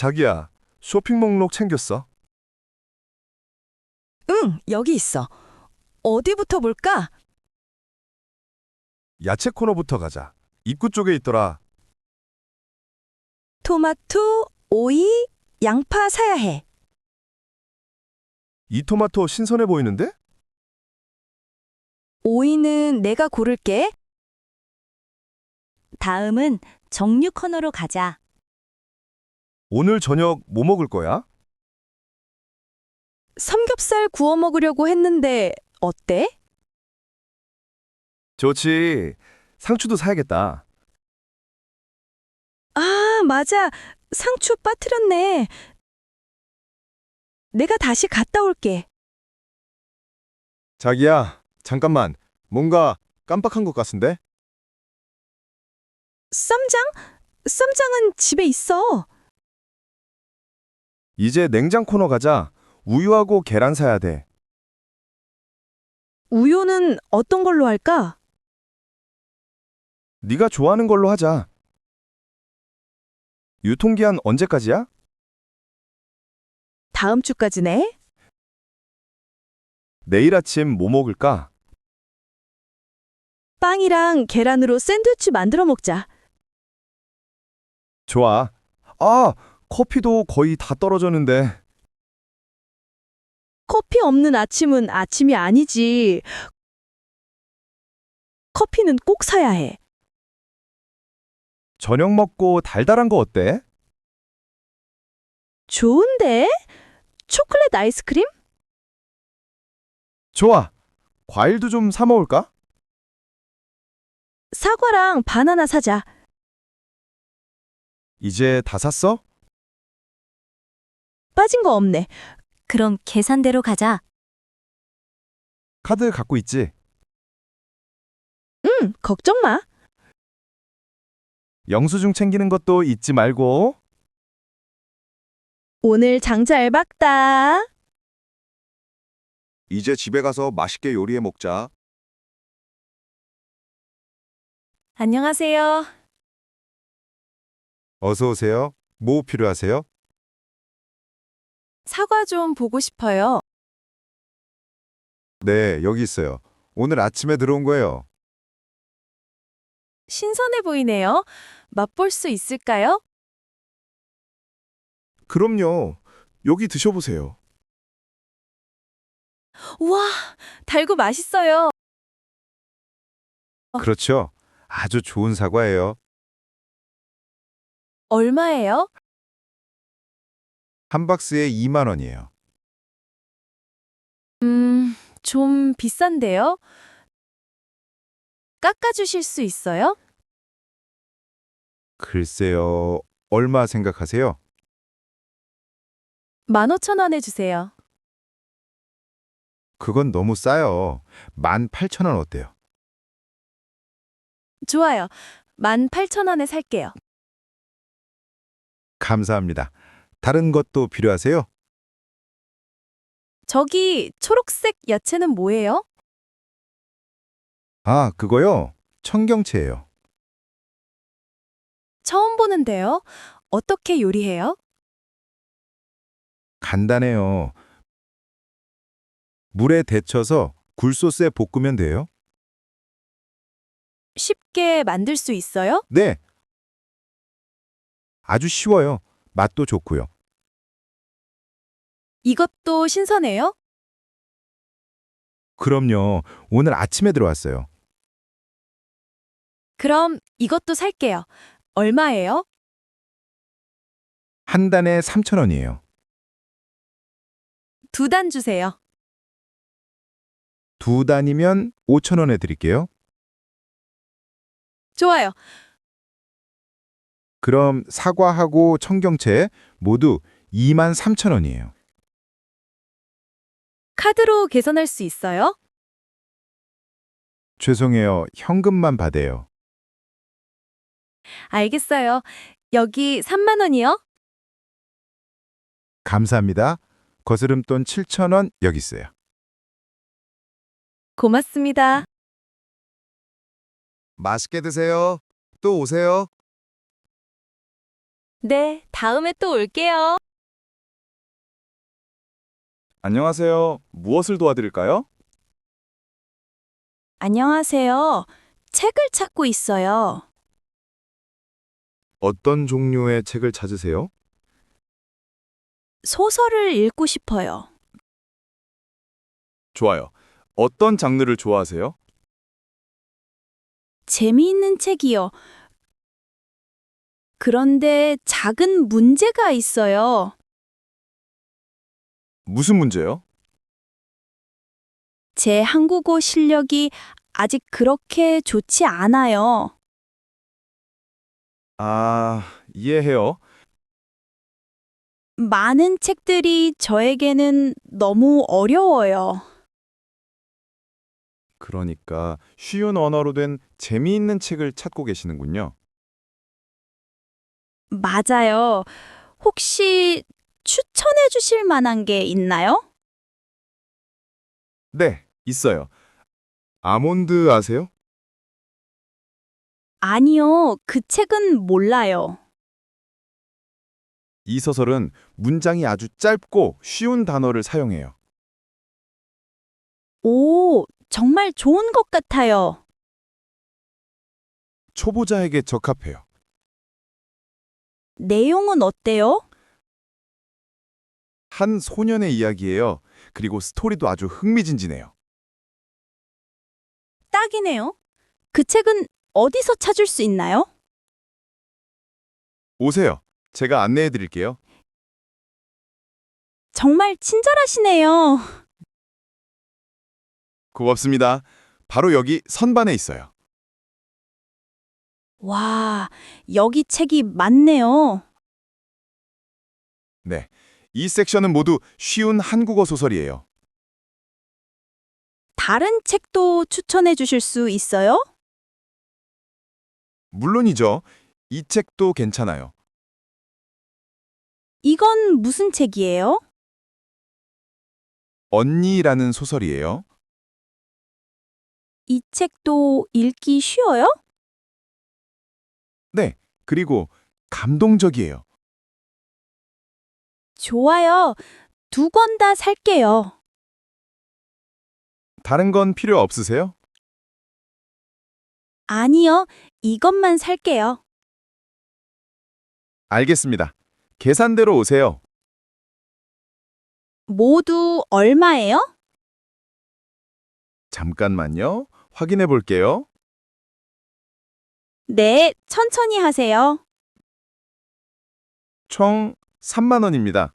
자기야, 쇼핑 목록 챙겼어? 응, 여기 있어. 어디부터 볼까? 야채 코너부터 가자. 입구 쪽에 있더라. 토마토, 오이, 양파 사야 해. 이 토마토 신선해 보이는데? 오이는 내가 고를게. 다음은 정육 코너로 가자. 오늘 저녁 뭐 먹을 거야? 삼겹살 구워 먹으려고 했는데 어때? 좋지. 상추도 사야겠다. 아, 맞아. 상추 빠뜨렸네. 내가 다시 갔다 올게. 자기야, 잠깐만. 뭔가 깜빡한 것 같은데? 쌈장? 쌈장은 집에 있어. 이제 냉장 코너 가자. 우유하고 계란 사야 돼. 우유는 어떤 걸로 할까? 네가 좋아하는 걸로 하자. 유통기한 언제까지야? 다음 주까지네. 내일 아침 뭐 먹을까? 빵이랑 계란으로 샌드위치 만들어 먹자. 좋아. 아, 커피도 거의 다 떨어졌는데. 커피 없는 아침은 아침이 아니지. 커피는 꼭 사야 해. 저녁 먹고 달달한 거 어때? 좋은데? 초콜릿 아이스크림? 좋아. 과일도 좀 사 먹을까? 사과랑 바나나 사자. 이제 다 샀어? 빠진 거 없네. 그럼 계산대로 가자. 카드 갖고 있지? 응, 걱정 마. 영수증 챙기는 것도 잊지 말고. 오늘 장 잘 봤다. 이제 집에 가서 맛있게 요리해 먹자. 안녕하세요. 어서 오세요. 뭐 필요하세요? 사과 좀 보고 싶어요. 네, 여기 있어요. 오늘 아침에 들어온 거예요. 신선해 보이네요. 맛볼 수 있을까요? 그럼요. 여기 드셔보세요. 우와, 달고 맛있어요. 그렇죠. 아주 좋은 사과예요. 얼마예요? 한 박스에 2만 원이에요. 좀 비싼데요? 깎아주실 수 있어요? 글쎄요. 얼마 생각하세요? 15,000원에 주세요. 그건 너무 싸요. 18,000원 어때요? 좋아요. 18,000원에 살게요. 감사합니다. 다른 것도 필요하세요? 저기 초록색 야채는 뭐예요? 아, 그거요? 청경채예요. 처음 보는데요. 어떻게 요리해요? 간단해요. 물에 데쳐서 굴소스에 볶으면 돼요. 쉽게 만들 수 있어요? 네. 아주 쉬워요. 맛도 좋고요. 이것도 신선해요? 그럼요. 오늘 아침에 들어왔어요. 그럼 이것도 살게요. 얼마예요? 한 단에 3,000원이에요. 2단 주세요. 2단이면 5,000원에 드릴게요. 좋아요. 그럼 사과하고 청경채 모두 23,000원이에요. 카드로 계산할 수 있어요? 죄송해요. 현금만 받아요. 알겠어요. 여기 3만 원이요? 감사합니다. 거스름돈 7,000원 여기 있어요. 고맙습니다. 맛있게 드세요. 또 오세요. 네, 다음에 또 올게요. 안녕하세요. 무엇을 도와드릴까요? 안녕하세요. 책을 찾고 있어요. 어떤 종류의 책을 찾으세요? 소설을 읽고 싶어요. 좋아요. 어떤 장르를 좋아하세요? 재미있는 책이요. 그런데 작은 문제가 있어요. 무슨 문제요? 제 한국어 실력이 아직 그렇게 좋지 않아요. 아, 이해해요. 많은 책들이 저에게는 너무 어려워요. 그러니까 쉬운 언어로 된 재미있는 책을 찾고 계시는군요. 맞아요. 혹시 추천해 주실 만한 게 있나요? 네, 있어요. 아몬드 아세요? 아니요, 그 책은 몰라요. 이 소설은 문장이 아주 짧고 쉬운 단어를 사용해요. 오, 정말 좋은 것 같아요. 초보자에게 적합해요. 내용은 어때요? 한 소년의 이야기예요. 그리고 스토리도 아주 흥미진진해요. 딱이네요. 그 책은 어디서 찾을 수 있나요? 오세요. 제가 안내해 드릴게요. 정말 친절하시네요. 고맙습니다. 바로 여기 선반에 있어요. 와, 여기 책이 많네요. 네. 이 섹션은 모두 쉬운 한국어 소설이에요. 다른 책도 추천해 주실 수 있어요? 물론이죠. 이 책도 괜찮아요. 이건 무슨 책이에요? 언니라는 소설이에요. 이 책도 읽기 쉬워요? 네. 그리고 감동적이에요. 좋아요. 두 권 다 살게요. 다른 건 필요 없으세요? 아니요, 이것만 살게요. 알겠습니다. 계산대로 오세요. 모두 얼마예요? 잠깐만요. 확인해 볼게요. 네, 천천히 하세요. 총 3만 원입니다.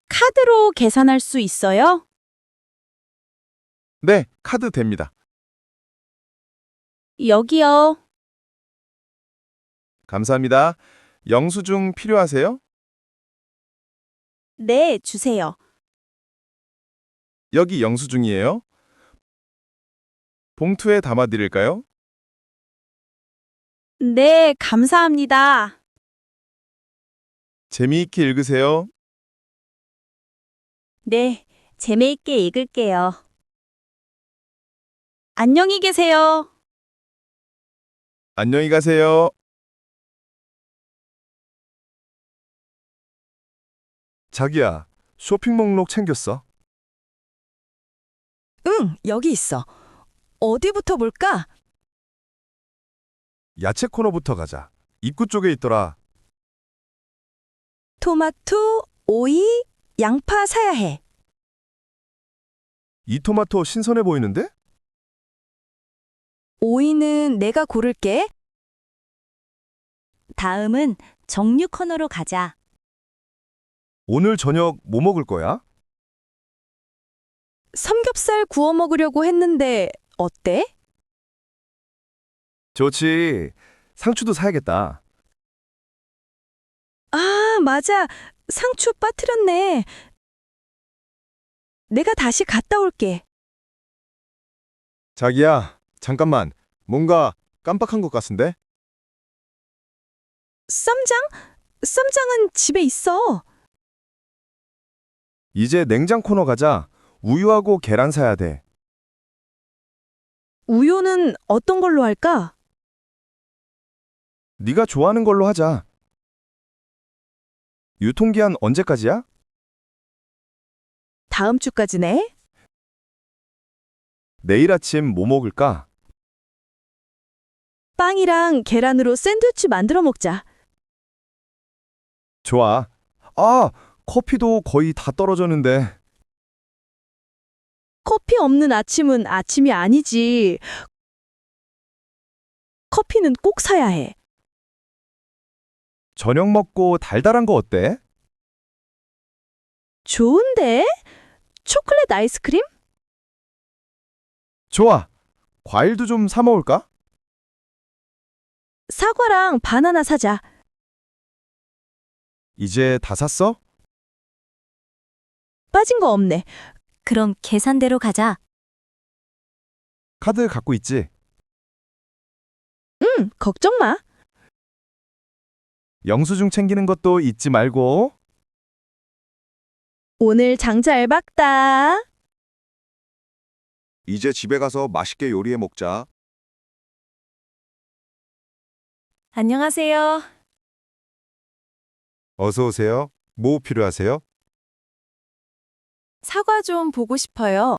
카드로 계산할 수 있어요? 네, 카드 됩니다. 여기요. 감사합니다. 영수증 필요하세요? 네, 주세요. 여기 영수증이에요. 봉투에 담아 드릴까요? 네, 감사합니다. 재미있게 읽으세요. 네, 재미있게 읽을게요. 안녕히 계세요. 안녕히 가세요. 자기야, 쇼핑 목록 챙겼어? 응, 여기 있어. 어디부터 볼까? 야채 코너부터 가자. 입구 쪽에 있더라. 토마토, 오이, 양파 사야 해. 이 토마토 신선해 보이는데? 오이는 내가 고를게. 다음은 정류 코너로 가자. 오늘 저녁 뭐 먹을 거야? 삼겹살 구워 먹으려고 했는데 어때? 좋지. 상추도 사야겠다. 아, 맞아. 상추 빠뜨렸네. 내가 다시 갔다 올게. 자기야, 잠깐만. 뭔가 깜빡한 것 같은데? 쌈장? 쌈장은 집에 있어. 이제 냉장 코너 가자. 우유하고 계란 사야 돼. 우유는 어떤 걸로 할까? 네가 좋아하는 걸로 하자. 유통기한 언제까지야? 다음 주까지네. 내일 아침 뭐 먹을까? 빵이랑 계란으로 샌드위치 만들어 먹자. 좋아. 아, 커피도 거의 다 떨어졌는데. 커피 없는 아침은 아침이 아니지. 커피는 꼭 사야 해. 저녁 먹고 달달한 거 어때? 좋은데? 초콜릿 아이스크림? 좋아. 과일도 좀 사 먹을까? 사과랑 바나나 사자. 이제 다 샀어? 빠진 거 없네. 그럼 계산대로 가자. 카드 갖고 있지? 걱정 마. 영수증 챙기는 것도 잊지 말고. 오늘 장 잘 봤다. 이제 집에 가서 맛있게 요리해 먹자. 안녕하세요. 어서 오세요. 뭐 필요하세요? 사과 좀 보고 싶어요.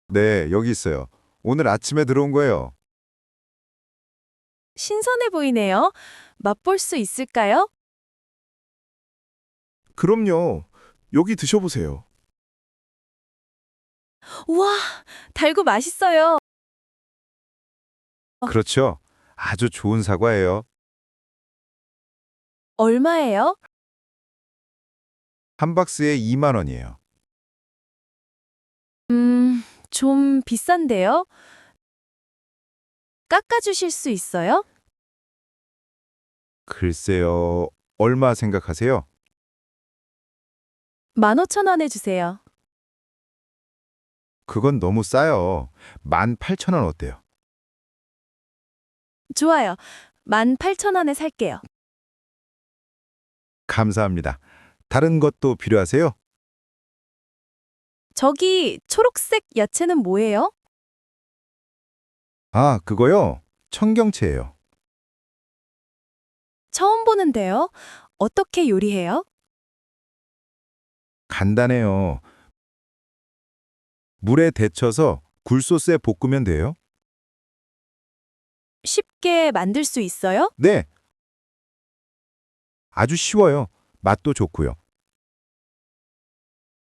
네, 여기 있어요. 오늘 아침에 들어온 거예요. 신선해 보이네요. 맛볼 수 있을까요? 그럼요. 여기 드셔보세요. 우와, 달고 맛있어요. 그렇죠. 아주 좋은 사과예요. 얼마예요? 한 박스에 2만 원이에요. 좀 비싼데요? 깎아주실 수 있어요? 글쎄요. 얼마 생각하세요? 15,000원에 주세요. 그건 너무 싸요. 18,000원 어때요? 좋아요. 18,000원에 살게요. 감사합니다. 다른 것도 필요하세요? 저기 초록색 야채는 뭐예요? 아, 그거요? 청경채예요. 처음 보는데요. 어떻게 요리해요? 간단해요. 물에 데쳐서 굴소스에 볶으면 돼요. 쉽게 만들 수 있어요? 네. 아주 쉬워요. 맛도 좋고요.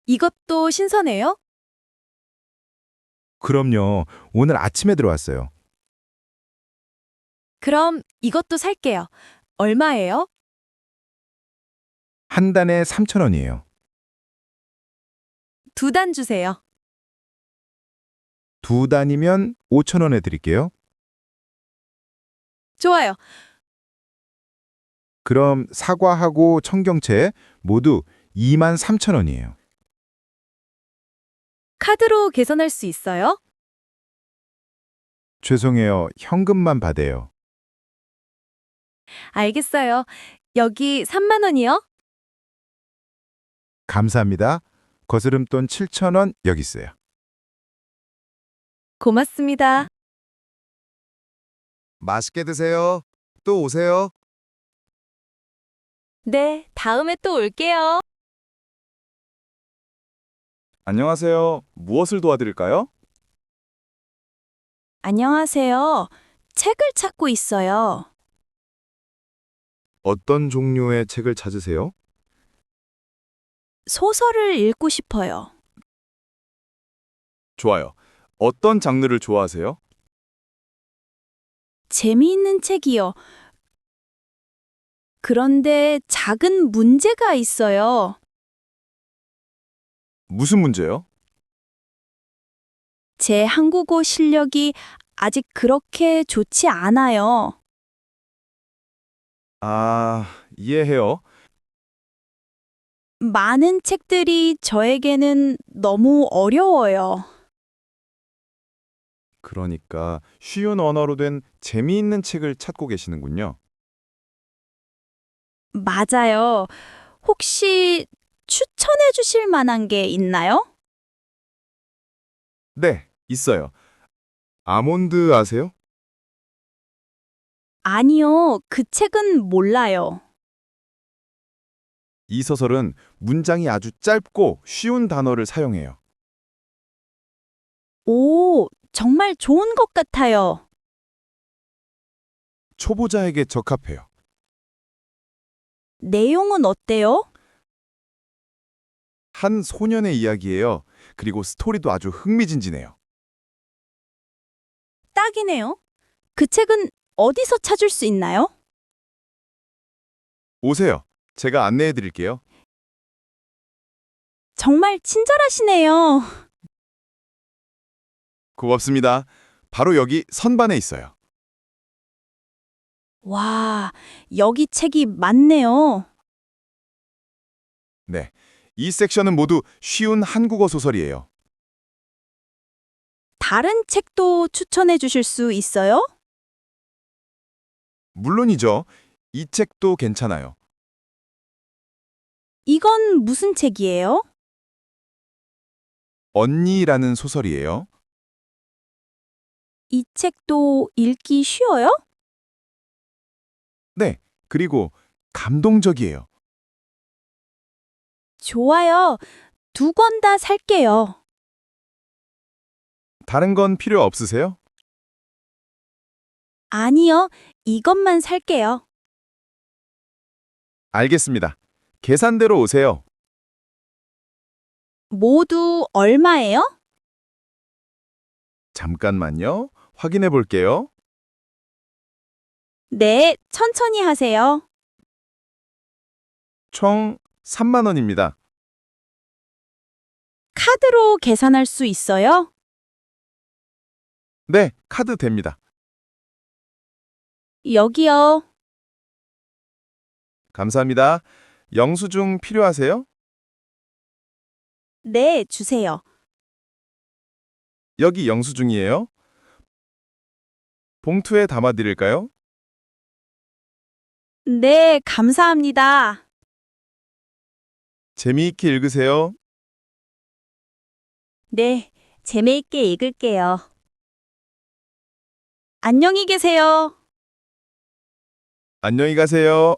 이것도 신선해요? 그럼요. 오늘 아침에 들어왔어요. 그럼 이것도 살게요. 얼마예요? 한 단에 3,000원이에요. 2단 주세요. 2단이면 5,000원에 드릴게요. 좋아요. 그럼 사과하고 청경채 모두 23,000원이에요. 카드로 계산할 수 있어요? 죄송해요. 현금만 받아요. 알겠어요. 여기 3만 원이요? 감사합니다. 거스름돈 7,000원 여기 있어요. 고맙습니다. 맛있게 드세요. 또 오세요. 네, 다음에 또 올게요. 안녕하세요. 무엇을 도와드릴까요? 안녕하세요. 책을 찾고 있어요. 어떤 종류의 책을 찾으세요? 소설을 읽고 싶어요. 좋아요. 어떤 장르를 좋아하세요? 재미있는 책이요. 그런데 작은 문제가 있어요. 무슨 문제요? 제 한국어 실력이 아직 그렇게 좋지 않아요. 아, 이해해요. 많은 책들이 저에게는 너무 어려워요. 그러니까 쉬운 언어로 된 재미있는 책을 찾고 계시는군요. 맞아요. 혹시 추천해 주실 만한 게 있나요? 네, 있어요. 아몬드 아세요? 아니요, 그 책은 몰라요. 이 소설은 문장이 아주 짧고 쉬운 단어를 사용해요. 오, 정말 좋은 것 같아요. 초보자에게 적합해요. 내용은 어때요? 한 소년의 이야기예요. 그리고 스토리도 아주 흥미진진해요. 딱이네요. 그 책은 어디서 찾을 수 있나요? 오세요. 제가 안내해 드릴게요. 정말 친절하시네요. 고맙습니다. 바로 여기 선반에 있어요. 와, 여기 책이 많네요. 네. 이 섹션은 모두 쉬운 한국어 소설이에요. 다른 책도 추천해 주실 수 있어요? 물론이죠. 이 책도 괜찮아요. 이건 무슨 책이에요? 언니라는 소설이에요. 이 책도 읽기 쉬워요? 네. 그리고 감동적이에요. 좋아요. 2권 다 살게요. 다른 건 필요 없으세요? 아니요, 이것만 살게요. 알겠습니다. 계산대로 오세요. 모두 얼마예요? 잠깐만요. 확인해 볼게요. 네, 천천히 하세요. 총 3만 원입니다. 카드로 계산할 수 있어요? 네, 카드 됩니다. 여기요. 감사합니다. 영수증 필요하세요? 네, 주세요. 여기 영수증이에요. 봉투에 담아 드릴까요? 네, 감사합니다. 재미있게 읽으세요. 네, 재미있게 읽을게요. 안녕히 계세요. 안녕히 가세요.